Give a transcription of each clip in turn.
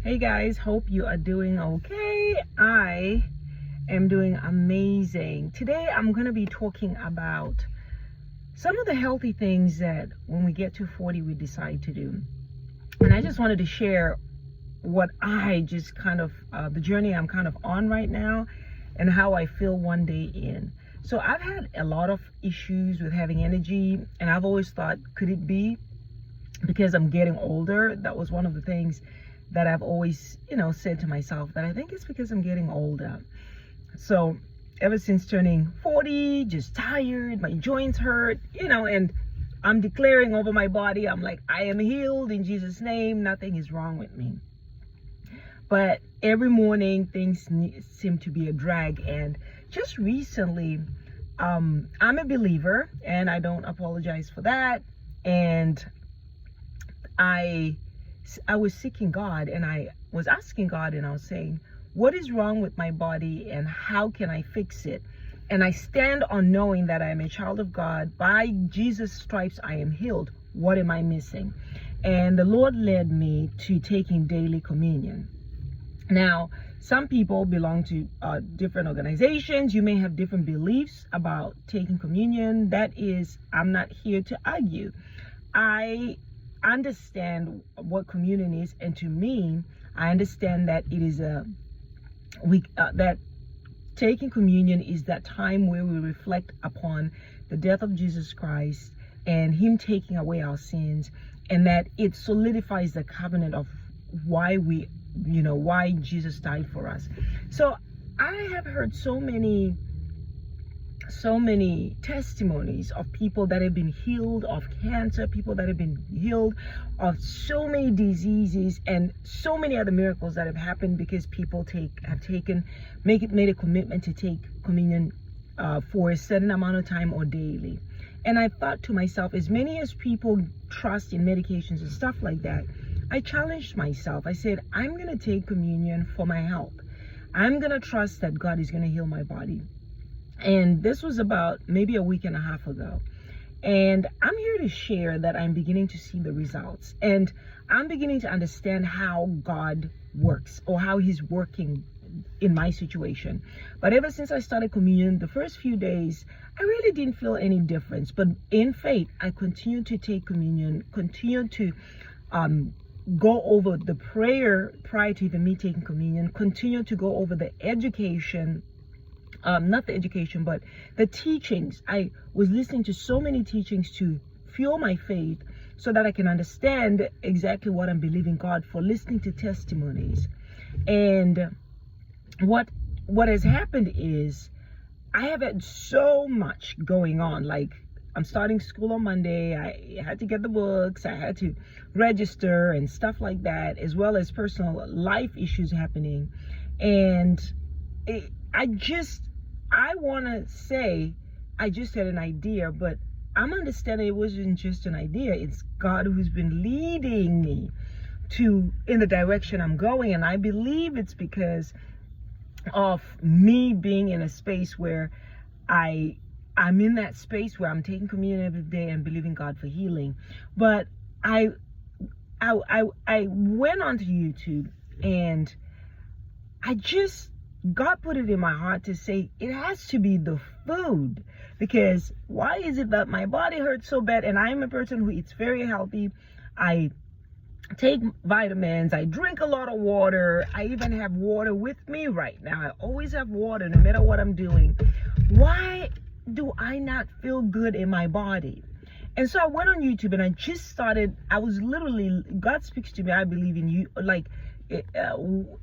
Hey guys, hope you are doing okay. I am doing amazing. Today I'm going to be talking about some of the healthy things that when we get to 40 we decide to do. And I just wanted to share what I just the journey I'm kind of on right now and how I feel one day in. So I've had a lot of issues with having energy, and I've always thought, could it be because I'm getting older? That was one of the things that I've always, said to myself, that I think it's because I'm getting older. So ever since turning 40, just tired, my joints hurt, and I'm declaring over my body, I'm like, I am healed in Jesus' name. Nothing is wrong with me. But every morning things seem to be a drag. And just recently, I'm a believer, and I don't apologize for that. And I was seeking God, and I was asking God, and I was saying, what is wrong with my body and how can I fix it? And I stand on knowing that I am a child of God. By Jesus' stripes I am healed. What am I missing? And the Lord led me to taking daily communion. Now, some people belong to different organizations. You may have different beliefs about taking communion. That is, I'm not here to argue. I understand what communion is, and to me, I understand that it is that taking communion is that time where we reflect upon the death of Jesus Christ and Him taking away our sins, and that it solidifies the covenant of why why Jesus died for us. So I have heard so many testimonies of people that have been healed of cancer, people that have been healed of so many diseases, and so many other miracles that have happened because people made a commitment to take communion for a certain amount of time or daily. And I thought to myself, as many as people trust in medications and stuff like that, I challenged myself. I said, I'm going to take communion for my health. I'm going to trust that God is going to heal my body. And this was about maybe a week and a half ago. And I'm here to share that I'm beginning to see the results. And I'm beginning to understand how God works, or how He's working in my situation. But ever since I started communion, the first few days, I really didn't feel any difference. But in faith, I continued to take communion, continued to go over the prayer prior to even me taking communion, continued to go over the education, not the education, but the teachings. I was listening to so many teachings to fuel my faith so that I can understand exactly what I'm believing God for, listening to testimonies. And what has happened is I have had so much going on. Like, I'm starting school on Monday. I had to get the books. I had to register and stuff like that, as well as personal life issues happening. And I want to say I just had an idea, but I'm understanding it wasn't just an idea. It's God who's been leading me in the direction I'm going. And I believe it's because of me being in a space where I'm in that space where I'm taking communion every day and believing God for healing. But I went onto YouTube, and God put it in my heart to say it has to be the food. Because why is it that my body hurts so bad? And I'm a person who eats very healthy. I take vitamins. I drink a lot of water. I even have water with me right now. I always have water no matter what I'm doing. Why do I not feel good in my body? And so I went on YouTube, and God speaks to me, I believe, in you, like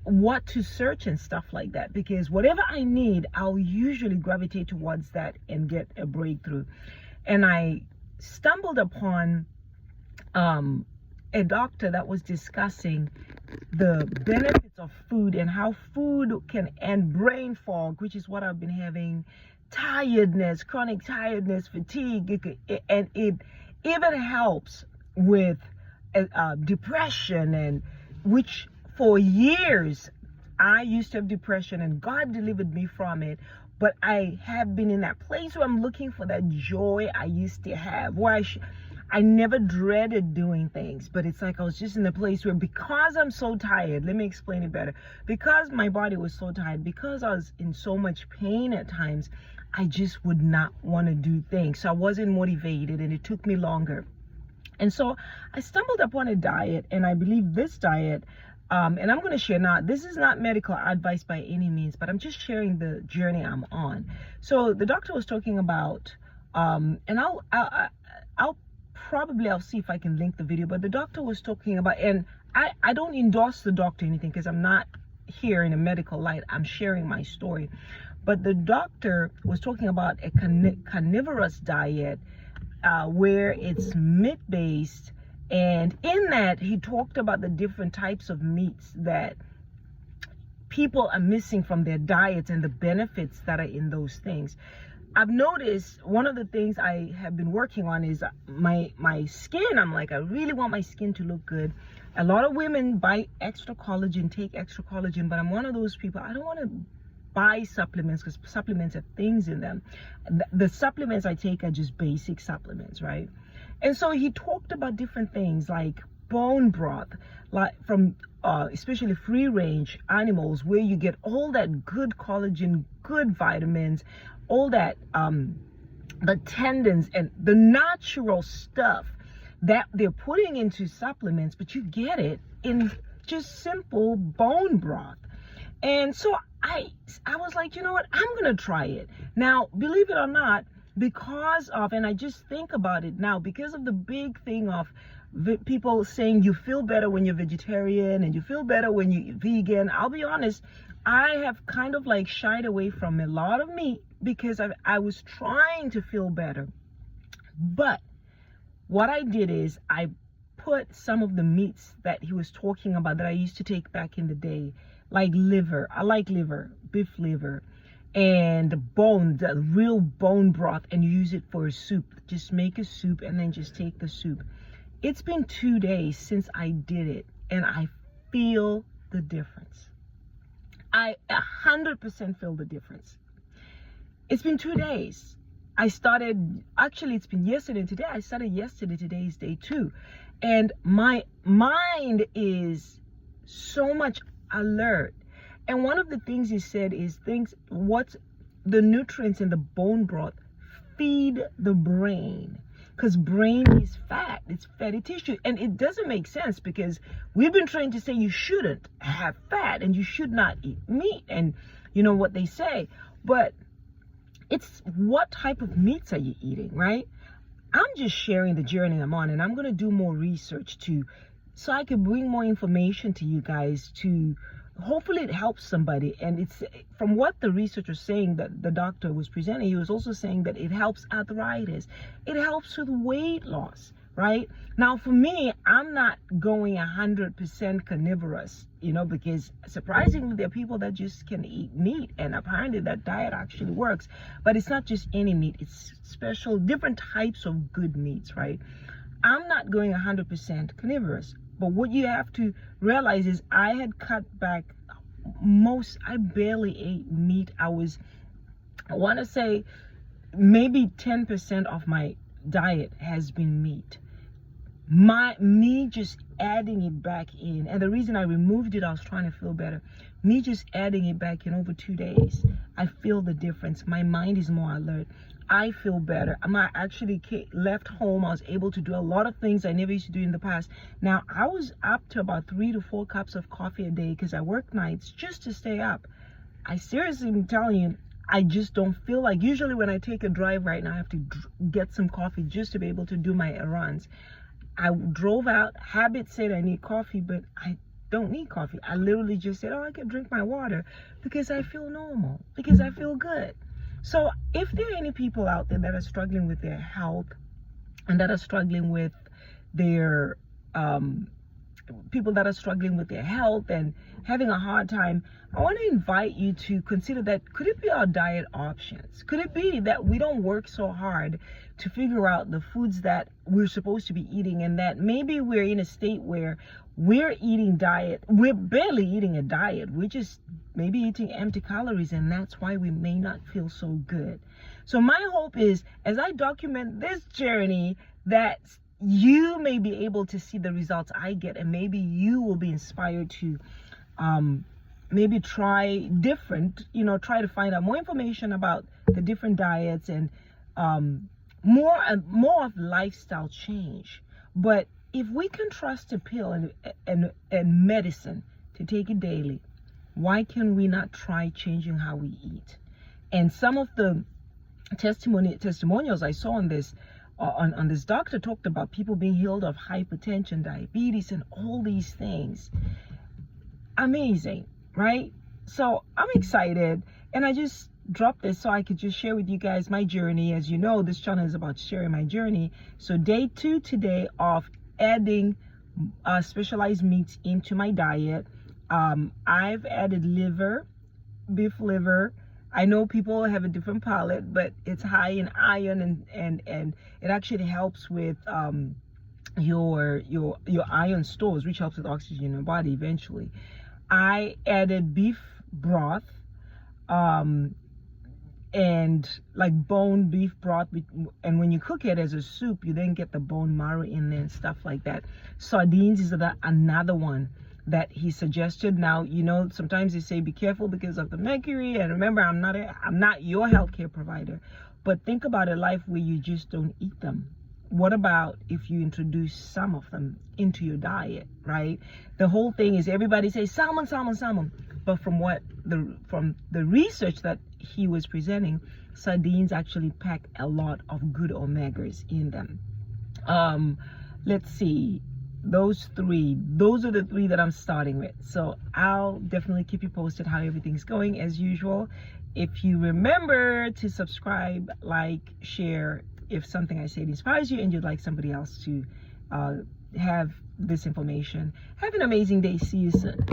what to search and stuff like that, because whatever I need, I'll usually gravitate towards that and get a breakthrough. And I stumbled upon a doctor that was discussing the benefits of food and how food can end brain fog, which is what I've been having, tiredness, chronic tiredness, fatigue, and it even helps with depression, and which for years I used to have depression, and God delivered me from it. But I have been in that place where I'm looking for that joy I used to have, where I never dreaded doing things, but it's like I was just in a place where, because I'm so tired, let me explain it better. Because my body was so tired, because I was in so much pain at times, I just would not want to do things. So I wasn't motivated, and it took me longer. And so I stumbled upon a diet, and I believe this diet, and I'm going to share now, this is not medical advice by any means, but I'm just sharing the journey I'm on. So the doctor was talking about, and I'll see if I can link the video, but the doctor was talking about, and I don't endorse the doctor or anything, because I'm not here in a medical light. I'm sharing my story. But the doctor was talking about a carnivorous diet, where it's meat-based, and in that he talked about the different types of meats that people are missing from their diets and the benefits that are in those things. I've noticed one of the things I have been working on is my skin. I'm like, I really want my skin to look good. A lot of women buy extra collagen, take extra collagen, but I'm one of those people. I don't want to buy supplements, because supplements have things in them. The supplements I take are just basic supplements, right? And so he talked about different things like bone broth, like from especially free range animals, where you get all that good collagen, good vitamins, all that the tendons and the natural stuff that they're putting into supplements, but you get it in just simple bone broth. And so I was like, you know what, I'm gonna try it. Now, believe it or not, because of, and I just think about it now, because of the big thing of people saying you feel better when you're vegetarian and you feel better when you're vegan, I'll be honest, I have kind of like shied away from a lot of meat because I was trying to feel better. But what I did is I put some of the meats that he was talking about that I used to take back in the day, like liver. I like liver, beef liver, and bone, the real bone broth, and use it for a soup. Just make a soup and then just take the soup. It's been 2 days since I did it, and I feel the difference. I 100% feel the difference. It's been 2 days. I started, actually it's been yesterday and today. I started yesterday, today's day 2. And my mind is so much alert. And one of the things he said is what's the nutrients in the bone broth feed the brain, because brain is fat, it's fatty tissue. And it doesn't make sense, because we've been trained to say you shouldn't have fat and you should not eat meat, and you know what they say. But it's what type of meats are you eating, right? I'm just sharing the journey I'm on, and I'm going to do more research too, so I can bring more information to you guys, to hopefully it helps somebody. And it's from what the researcher was saying, that the doctor was presenting, he was also saying that it helps arthritis, it helps with weight loss, right? Now for me, I'm not going 100% carnivorous, you know, because surprisingly there are people that just can eat meat, and apparently that diet actually works. But it's not just any meat, it's special different types of good meats, right? I'm not going 100% carnivorous. But what you have to realize is I had cut back I barely ate meat. I want to say maybe 10% of my diet has been meat. Me just adding it back in, and the reason I removed it, I was trying to feel better. Me just adding it back in over 2 days, I feel the difference. My mind is more alert. I feel better. I actually left home. I was able to do a lot of things I never used to do in the past. Now, I was up to about 3 to 4 cups of coffee a day, because I work nights just to stay up. I seriously am telling you, I just don't feel like, usually when I take a drive right now, I have to get some coffee just to be able to do my errands. I drove out, habit said I need coffee, but I don't need coffee. I literally just said, oh, I can drink my water, because I feel normal, because I feel good. So if there are any people out there that are struggling with their health, and that are struggling with their people that are struggling with their health and having a hard time, I want to invite you to consider that. Could it be our diet options? Could it be that we don't work so hard to figure out the foods that we're supposed to be eating, and that maybe we're in a state where we're barely eating a diet, we're just maybe eating empty calories, and that's why we may not feel so good. So my hope is, as I document this journey, that you may be able to see the results I get, and maybe you will be inspired to maybe try different, try to find out more information about the different diets and more of lifestyle change. But if we can trust a pill and medicine to take it daily, why can we not try changing how we eat? And some of the testimonials I saw on this doctor talked about people being healed of hypertension, diabetes, and all these things. Amazing, right? So I'm excited, and I just dropped this so I could just share with you guys my journey. As you know, this channel is about sharing my journey. So day 2 today of adding specialized meats into my diet. I've added beef liver. I know people have a different palate, but it's high in iron, and it actually helps with your iron stores, which helps with oxygen in your body eventually. I added beef broth, and like bone beef broth, and when you cook it as a soup, you then get the bone marrow in there and stuff like that. Sardines is another one that he suggested. Now, sometimes they say be careful because of the mercury, and remember, I'm not your healthcare provider, but think about a life where you just don't eat them. What about if you introduce some of them into your diet, right? The whole thing is everybody says salmon, but from the research that he was presenting, sardines actually pack a lot of good omegas in them. Let's see, those are the 3 that I'm starting with. So I'll definitely keep you posted how everything's going as usual. If you remember to subscribe, like, share, if something I said inspires you and you'd like somebody else to have this information. Have an amazing day. See you soon.